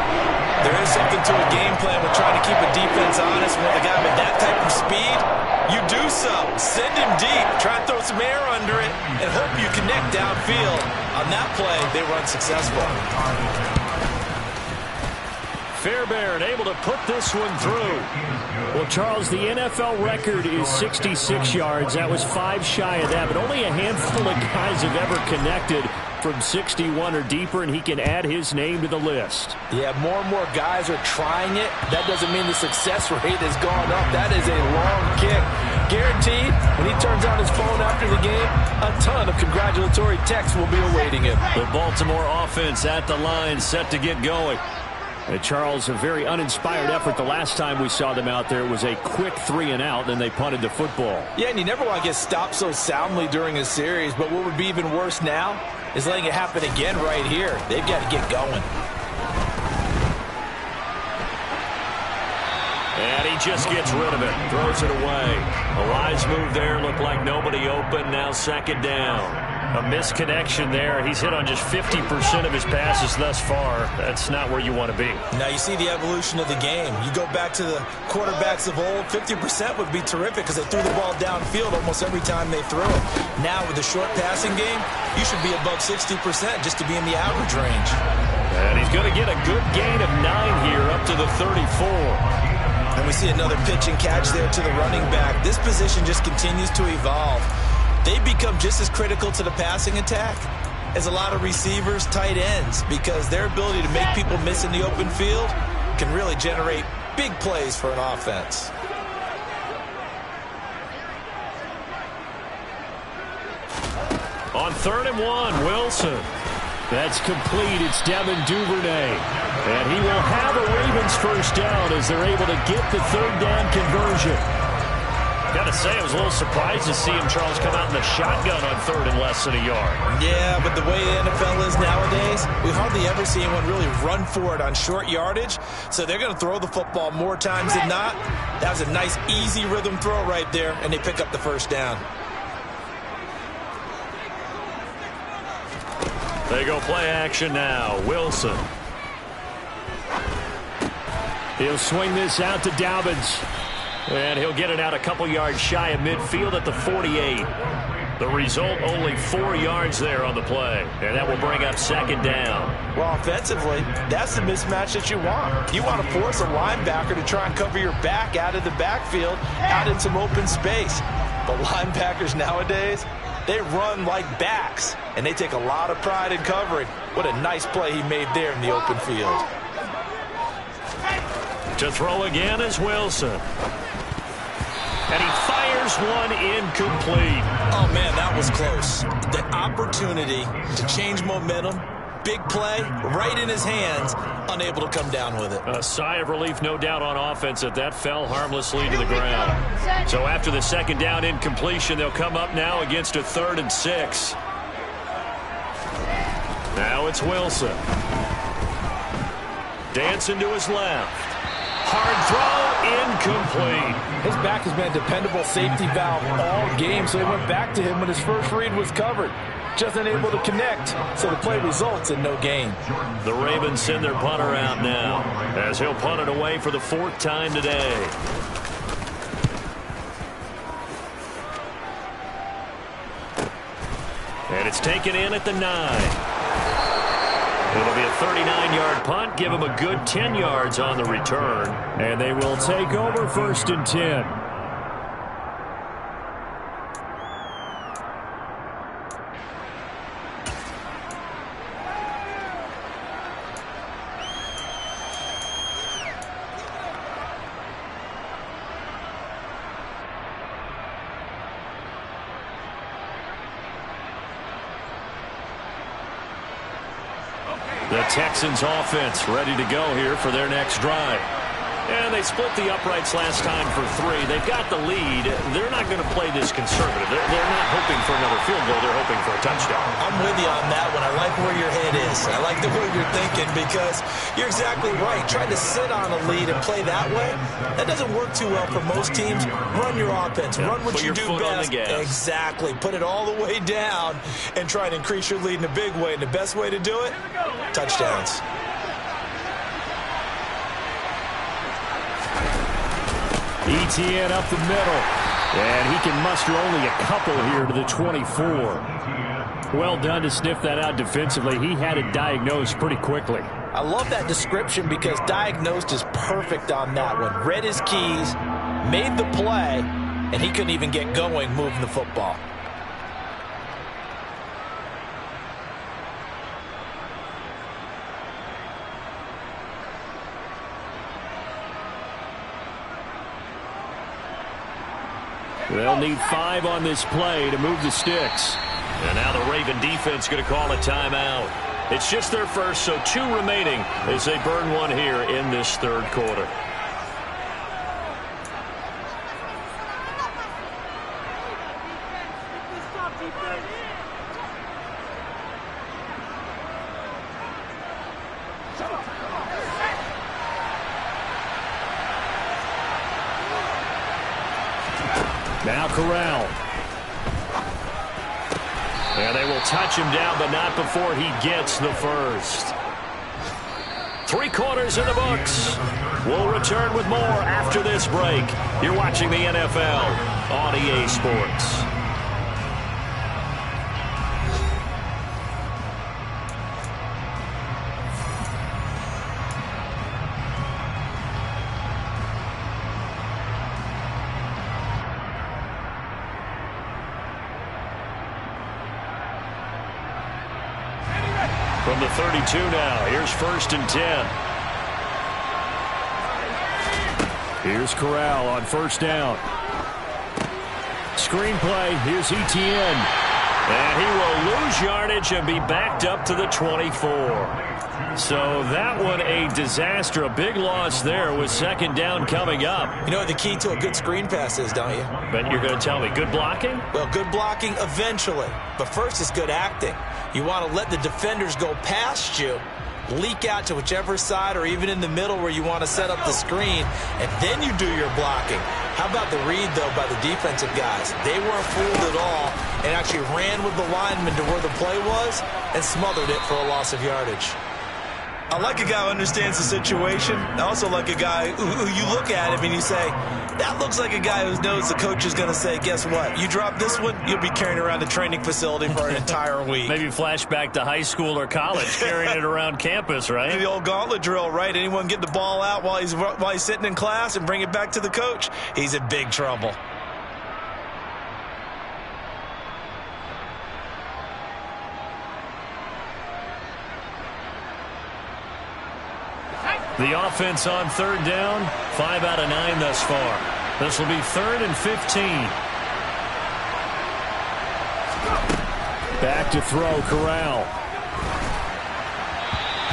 [SPEAKER 2] There is something to a game plan with trying to keep a defense honest. With a guy with that type of speed, you do so. Send him deep. Try and throw some air under it and hope you connect downfield. On that play, they were unsuccessful.
[SPEAKER 1] Fairbairn able to put this one through. Well, Charles, the NFL record is 66 yards. That was 5 shy of that, but only a handful of guys have ever connected from 61 or deeper, and he can add his name to the list.
[SPEAKER 5] Yeah, more and more guys are trying it. That doesn't mean the success rate has gone up. That is a long kick. Guaranteed, when he turns on his phone after the game, a ton of congratulatory texts will be awaiting him.
[SPEAKER 1] The Baltimore offense at the line, set to get going. Charles, a very uninspired effort the last time we saw them out there. It was a quick 3 and out, then they punted the football.
[SPEAKER 5] Yeah, and you never want to get stopped so soundly during a series, but what would be even worse now is letting it happen again right here. They've got to get going.
[SPEAKER 1] And he just gets rid of it, throws it away. A wise move there, looked like nobody open, now second down. A misconnection there. He's hit on just 50% of his passes thus far. That's not where you want to be.
[SPEAKER 2] Now you see the evolution of the game. You go back to the quarterbacks of old, 50% would be terrific because they threw the ball downfield almost every time they threw it. Now with the short passing game, you should be above 60% just to be in the average range.
[SPEAKER 1] And he's going to get a good gain of 9 here up to the 34.
[SPEAKER 2] And we see another pitch and catch there to the running back. This position just continues to evolve. They become just as critical to the passing attack as a lot of receivers, tight ends, because their ability to make people miss in the open field can really generate big plays for an offense.
[SPEAKER 1] On 3rd and 1, Wilson. That's complete. It's Devin Duvernay. And he will have a Ravens first down as they're able to get the 3rd down conversion. Got to say, I was a little surprised to see him, Charles, come out in the shotgun on 3rd and less than a yard.
[SPEAKER 2] Yeah, but the way the NFL is nowadays, we hardly ever see anyone really run for it on short yardage. So they're going to throw the football more times than not. That was a nice, easy rhythm throw right there, and they pick up the first down.
[SPEAKER 1] They go play action now. Wilson. He'll swing this out to Dobbins. And he'll get it out a couple yards shy of midfield at the 48. The result, only 4 yards there on the play. And that will bring up 2nd down.
[SPEAKER 2] Well, offensively, that's the mismatch that you want. You want to force a linebacker to try and cover your back out of the backfield, out in some open space. But linebackers nowadays, they run like backs, and they take a lot of pride in covering. What a nice play he made there in the open field.
[SPEAKER 1] To throw again is Wilson. And he fires one incomplete.
[SPEAKER 2] Oh, man, that was close. The opportunity to change momentum, big play, right in his hands, unable to come down with it.
[SPEAKER 1] A sigh of relief, no doubt, on offense that fell harmlessly to the ground. So after the 2nd down incompletion, they'll come up now against a 3rd and 6. Now it's Wilson. Dancing to his left. Hard throw, incomplete.
[SPEAKER 5] His back has been a dependable safety valve all game, so they went back to him when his first read was covered. Just unable to connect, so the play results in no gain.
[SPEAKER 1] The Ravens send their punter out now, as he'll punt it away for the 4th time today. And it's taken in at the 9. It'll be a 39-yard punt, give them a good 10 yards on the return. And they will take over 1st and 10. The Texans offense ready to go here for their next drive. And they split the uprights last time for 3. They've got the lead. They're not going to play this conservative. They're not hoping for another field goal. They're hoping for a touchdown.
[SPEAKER 2] I'm with you on that one. I like where your head is. I like the way you're thinking because you're exactly right. Trying to sit on a lead and play that way, that doesn't work too well for most teams. Run your offense. Run what you do best. Exactly. Put it all the way down and try to increase your lead in a big way. And the best way to do it, touchdowns.
[SPEAKER 1] ETN up the middle. And he can muster only a couple here to the 24. Well done to sniff that out defensively. He had it diagnosed pretty quickly.
[SPEAKER 5] I love that description because diagnosed is perfect on that one. Read his keys, made the play, and he couldn't even get going moving the football.
[SPEAKER 1] They'll need 5 on this play to move the sticks. And now the Raven defense going to call a timeout. It's just their first, so 2 remaining as they burn one here in this third quarter. Now Corral. And they will touch him down, but not before he gets the first. 3 quarters in the books. We'll return with more after this break. You're watching the NFL on EA Sports. From the 32 now, here's 1st and 10. Here's Corral on 1st down. Screenplay, here's ETN. And he will lose yardage and be backed up to the 24. So that one a disaster, a big loss there with 2nd down coming up.
[SPEAKER 2] You know what the key to a good screen pass is, don't you?
[SPEAKER 1] But you're going to tell me, good blocking?
[SPEAKER 2] Well, good blocking eventually. But first is good acting. You want to let the defenders go past you, leak out to whichever side or even in the middle where you want to set up the screen, and then you do your blocking. How about the read, though, by the defensive guys? They weren't fooled at all and actually ran with the lineman to where the play was and smothered it for a loss of yardage. I like a guy who understands the situation. I also like a guy who you look at him and you say, that looks like a guy who knows the coach is going to say, guess what? You drop this one, you'll be carrying around the training facility for an entire week.
[SPEAKER 1] Maybe flashback to high school or college, carrying it around campus, right?
[SPEAKER 2] The old gauntlet drill, right? Anyone get the ball out while he's sitting in class and bring it back to the coach? He's in big trouble.
[SPEAKER 1] The offense on 3rd down, 5 out of 9 thus far. This will be 3rd and 15. Back to throw, Corral.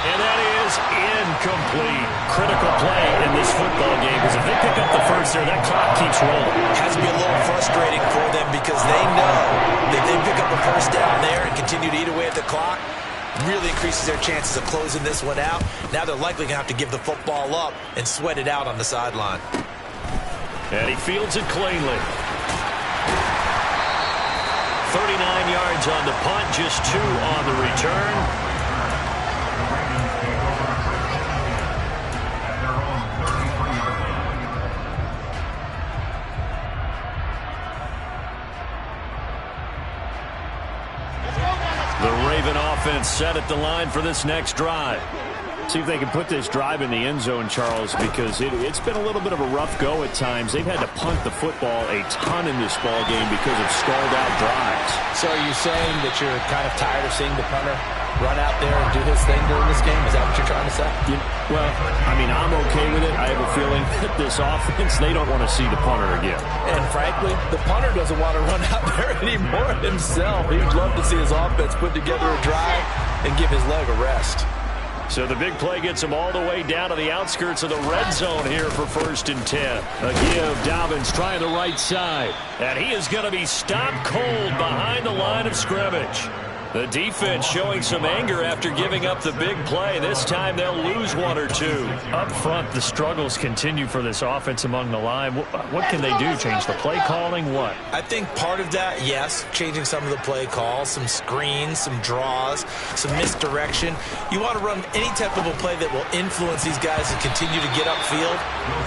[SPEAKER 1] And that is incomplete. Critical play in this football game because if they pick up the first there, that clock keeps rolling.
[SPEAKER 2] It has to be a little frustrating for them because they know that they pick up a first down there and continue to eat away at the clock. Really increases their chances of closing this one out. Now they're likely going to have to give the football up and sweat it out on the sideline.
[SPEAKER 1] And he fields it cleanly. 39 yards on the punt, just 2 on the return. Offense set at the line for this next drive. See if they can put this drive in the end zone, Charles, because it's been a little bit of a rough go at times. They've had to punt the football a ton in this ball game because of stalled out drives.
[SPEAKER 5] So are you saying that you're kind of tired of seeing the punter run out there and do his thing during this game? Is that what you're trying to say?
[SPEAKER 1] Yeah, well, I mean, I'm okay with it. I have a feeling that this offense, they don't want to see the punter again.
[SPEAKER 5] And frankly, the punter doesn't want to run out there anymore himself. He'd love to see his offense put together a drive and give his leg a rest.
[SPEAKER 1] So the big play gets him all the way down to the outskirts of the red zone here for 1st and 10. A give, Dobbins trying the right side. And he is going to be stopped cold behind the line of scrimmage. The defense showing some anger after giving up the big play. This time they'll lose 1 or 2.
[SPEAKER 4] Up front, the struggles continue for this offense among the line. What can they do? Change the play calling? What?
[SPEAKER 2] I think part of that, yes, changing some of the play calls, some screens, some draws, some misdirection. You want to run any type of a play that will influence these guys to continue to get upfield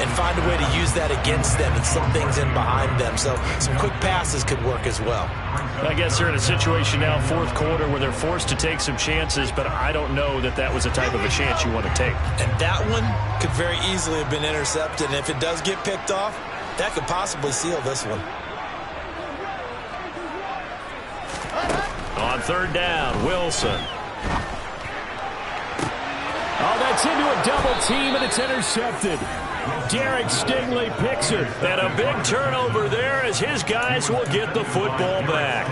[SPEAKER 2] and find a way to use that against them and slip things in behind them. So some quick passes could work as well.
[SPEAKER 4] I guess they're in a situation now, 4th quarter, where they're forced to take some chances, but I don't know that that was the type of a chance you want to take.
[SPEAKER 2] And that one could very easily have been intercepted, and if it does get picked off, that could possibly seal this one.
[SPEAKER 1] On 3rd down, Wilson. Oh, that's into a double team, and it's intercepted. Derek Stingley picks it. And a big turnover there as his guys will get the football back.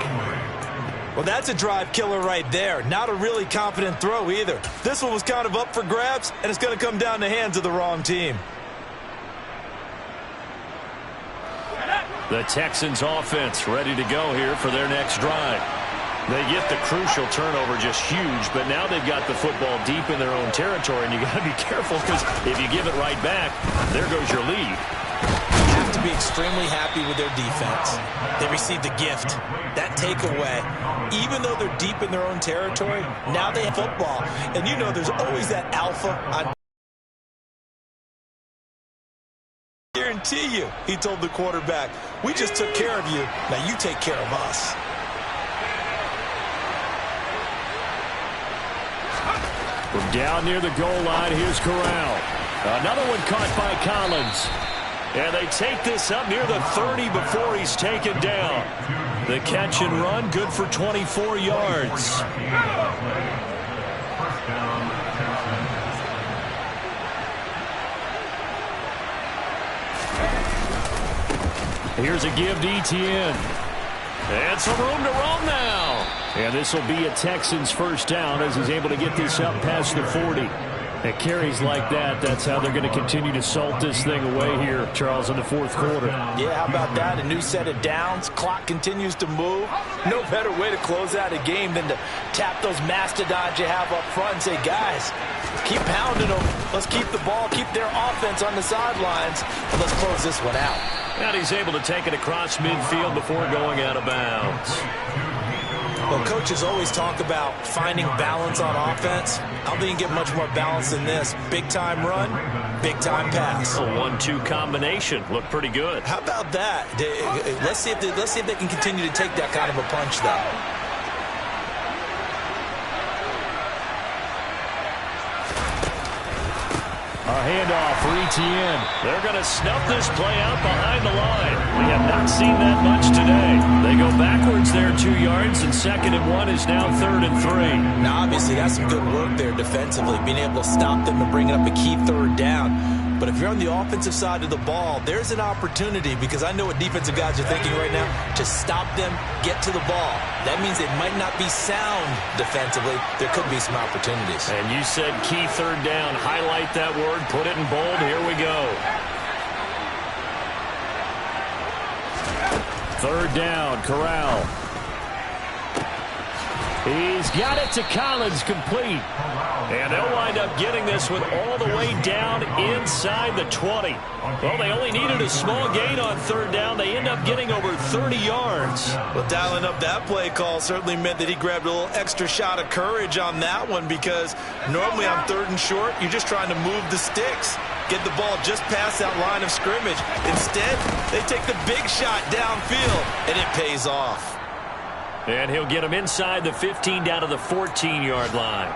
[SPEAKER 2] Well, that's a drive killer right there. Not a really confident throw either. This one was kind of up for grabs, and it's going to come down the hands of the wrong team.
[SPEAKER 1] The Texans offense ready to go here for their next drive. They get the crucial turnover just huge, but now they've got the football deep in their own territory, and you got to be careful because if you give it right back, there goes your lead.
[SPEAKER 2] You have to be extremely happy with their defense. They received a gift. That takeaway, even though they're deep in their own territory, now they have football. And you know there's always that alpha on. I guarantee you, he told the quarterback, we just took care of you. Now you take care of us.
[SPEAKER 1] From down near the goal line, here's Corral. Another one caught by Collins. And they take this up near the 30 before he's taken down. The catch and run, good for 24 yards. Here's a give to Etienne. And some room to roam now. And this will be a Texans 1st down as he's able to get this up past the 40. At carries like that, that's how they're going to continue to salt this thing away here, Charles, in the 4th quarter.
[SPEAKER 5] Yeah, how about that? A new set of downs. Clock continues to move. No better way to close out a game than to tap those mastodons you have up front and say, guys, keep pounding them. Let's keep the ball, keep their offense on the sidelines, and let's close this one out.
[SPEAKER 1] And he's able to take it across midfield before going out of bounds.
[SPEAKER 2] Well, coaches always talk about finding balance on offense. I don't think you can get much more balance than this. Big-time run, big-time pass.
[SPEAKER 1] A 1-2 combination. Looked pretty good.
[SPEAKER 2] How about that? Let's see if they can continue to take that kind of a punch, though.
[SPEAKER 1] A handoff for Etienne. They're going to snuff this play out behind the line. We have not seen that much today. They go backwards there 2 yards, and 2nd and 1 is now 3rd and 3.
[SPEAKER 2] Now, obviously, that's some good work there defensively, being able to stop them and bring up a key 3rd down. But if you're on the offensive side of the ball, there's an opportunity, because I know what defensive guys are thinking right now, to stop them, get to the ball. That means they might not be sound defensively. There could be some opportunities.
[SPEAKER 1] And you said key 3rd down. Highlight that word. Put it in bold. Here we go. 3rd down, Corral. He's got it to Collins, complete. And they'll wind up getting this one all the way down inside the 20. Well, they only needed a small gain on 3rd down. They end up getting over 30 yards.
[SPEAKER 2] Well, dialing up that play call certainly meant that he grabbed a little extra shot of courage on that one, because normally on 3rd and short, you're just trying to move the sticks, get the ball just past that line of scrimmage. Instead, they take the big shot downfield, and it pays off.
[SPEAKER 1] And he'll get him inside the 15 down to the 14-yard line.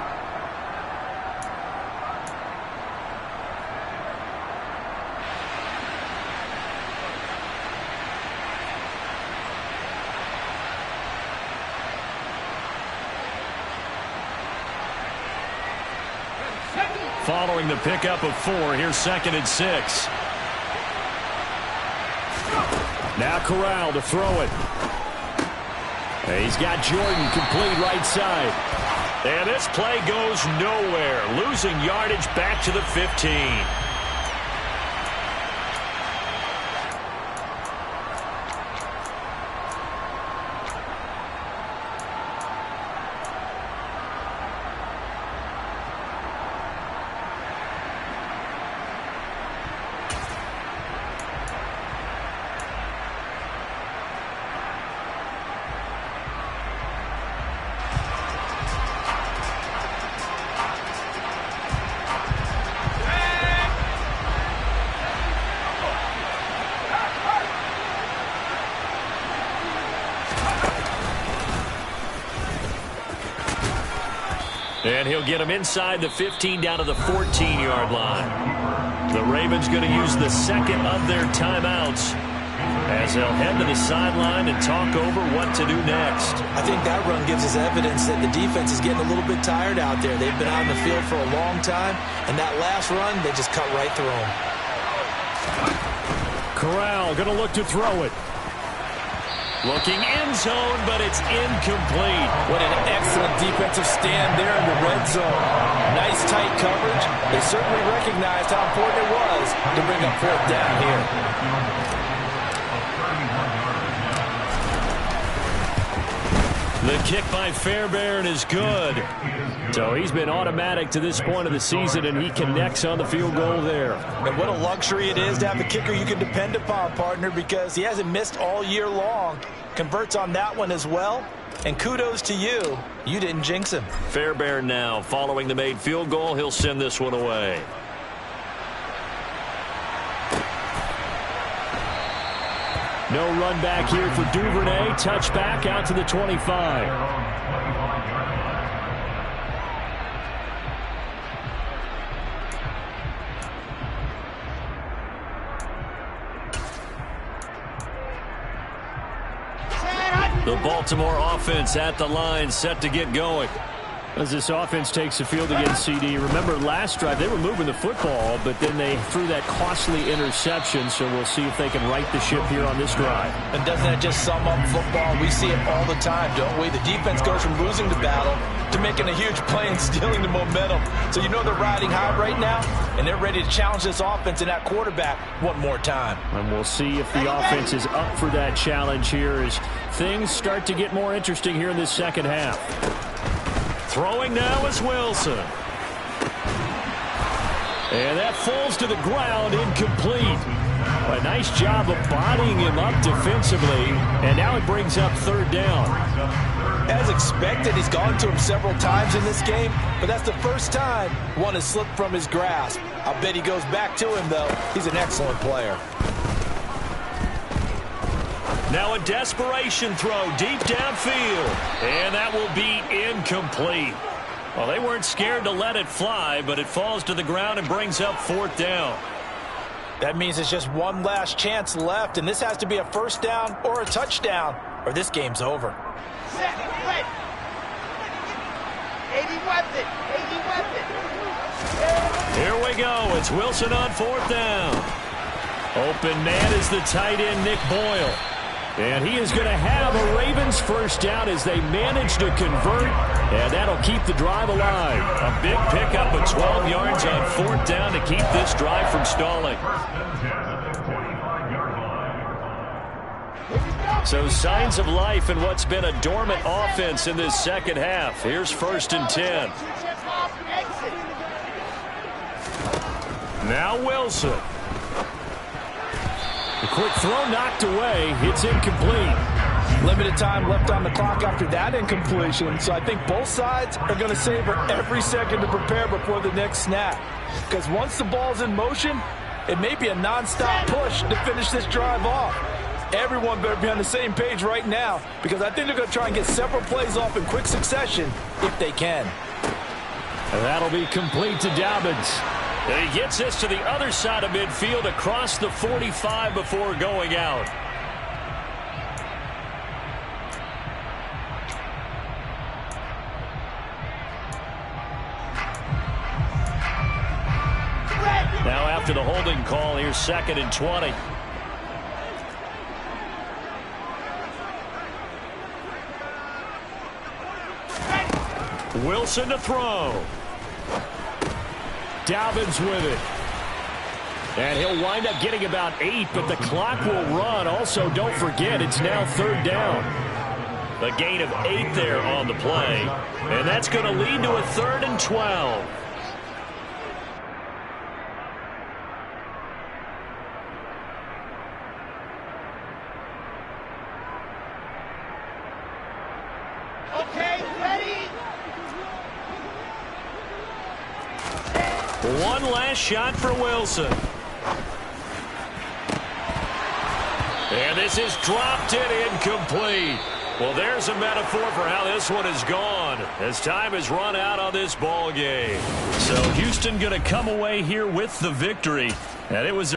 [SPEAKER 1] Following the pickup of 4, here's 2nd and 6. Now Corral to throw it. He's got Jordan complete right side. And this play goes nowhere, losing yardage back to the 15. And he'll get him inside the 15 down to the 14-yard line. The Ravens going to use the second of their timeouts as they'll head to the sideline and talk over what to do next.
[SPEAKER 2] I think that run gives us evidence that the defense is getting a little bit tired out there. They've been out in the field for a long time, and that last run, they just cut right through them.
[SPEAKER 1] Corral going to look to throw it. Looking end zone, but it's incomplete.
[SPEAKER 5] What an excellent defensive stand there in the red zone. Nice tight coverage. They certainly recognized how important it was to bring up fourth down here.
[SPEAKER 1] The kick by Fairbairn is good. So he's been automatic to this point of the season, and he connects on the field goal there.
[SPEAKER 5] And what a luxury it is to have a kicker you can depend upon, partner, because he hasn't missed all year long. Converts on that one as well. And kudos to you. You didn't jinx him.
[SPEAKER 1] Fairbairn now, following the made field goal, he'll send this one away. No run back here for Duvernay. Touchback out to the 25. The Baltimore offense at the line, set to get going. As this offense takes the field against CD. Remember, last drive, they were moving the football, but then they threw that costly interception, so we'll see if they can right the ship here on this drive.
[SPEAKER 5] And doesn't that just sum up football? We see it all the time, don't we? The defense goes from losing the battle to making a huge play and stealing the momentum. So you know they're riding high right now, and they're ready to challenge this offense and that quarterback one more time.
[SPEAKER 1] And we'll see if the offense is up for that challenge here as things start to get more interesting here in this second half. Throwing now is Wilson. And that falls to the ground, incomplete. A nice job of bodying him up defensively, and now it brings up third down.
[SPEAKER 5] As expected, he's gone to him several times in this game, but that's the first time one has slipped from his grasp. I bet he goes back to him, though. He's an excellent player.
[SPEAKER 1] Now a desperation throw deep downfield, and that will be incomplete. Well, they weren't scared to let it fly, but it falls to the ground and brings up fourth down.
[SPEAKER 5] That means it's just one last chance left, and this has to be a first down or a touchdown, or this game's over.
[SPEAKER 1] Here we go. It's Wilson on fourth down. Open man is the tight end, Nick Boyle. And he is going to have a Ravens first down as they manage to convert, and that'll keep the drive alive. A big pickup of 12 yards on fourth down to keep this drive from stalling. So signs of life in what's been a dormant offense in this second half. Here's 1st and 10. Now Wilson. The quick throw knocked away. It's incomplete.
[SPEAKER 5] Limited time left on the clock after that incompletion, so I think both sides are going to savor every second to prepare before the next snap. Because once the ball's in motion, it may be a nonstop push to finish this drive off. Everyone better be on the same page right now, because I think they're going to try and get several plays off in quick succession if they can.
[SPEAKER 1] And that'll be complete to Dobbins. And he gets this to the other side of midfield across the 45 before going out. Now after the holding call, here's 2nd and 20. Wilson to throw. Dobbins with it. And he'll wind up getting about 8, but the clock will run. Also, don't forget, it's now 3rd down. A gain of 8 there on the play. And that's going to lead to a 3rd and 12.
[SPEAKER 3] Okay, ready?
[SPEAKER 1] One last shot for Wilson. And this is dropped in incomplete. Well, there's a metaphor for how this one is gone as time has run out on this ball game. So Houston going to come away here with the victory. And it was